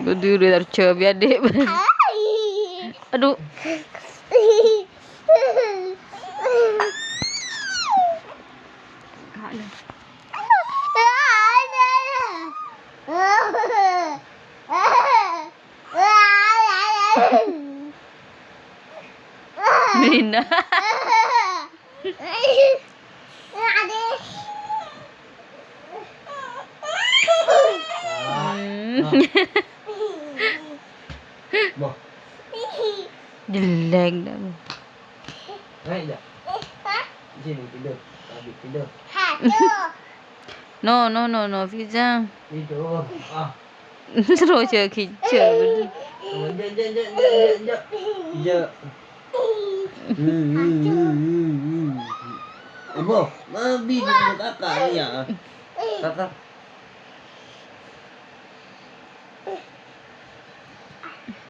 Berdiri tercoba adik. Aduh. Nina. Jelek dah. No, Fiza. Terus je kicau. Ibu, mabi dengan kakak ni ya. Kakak.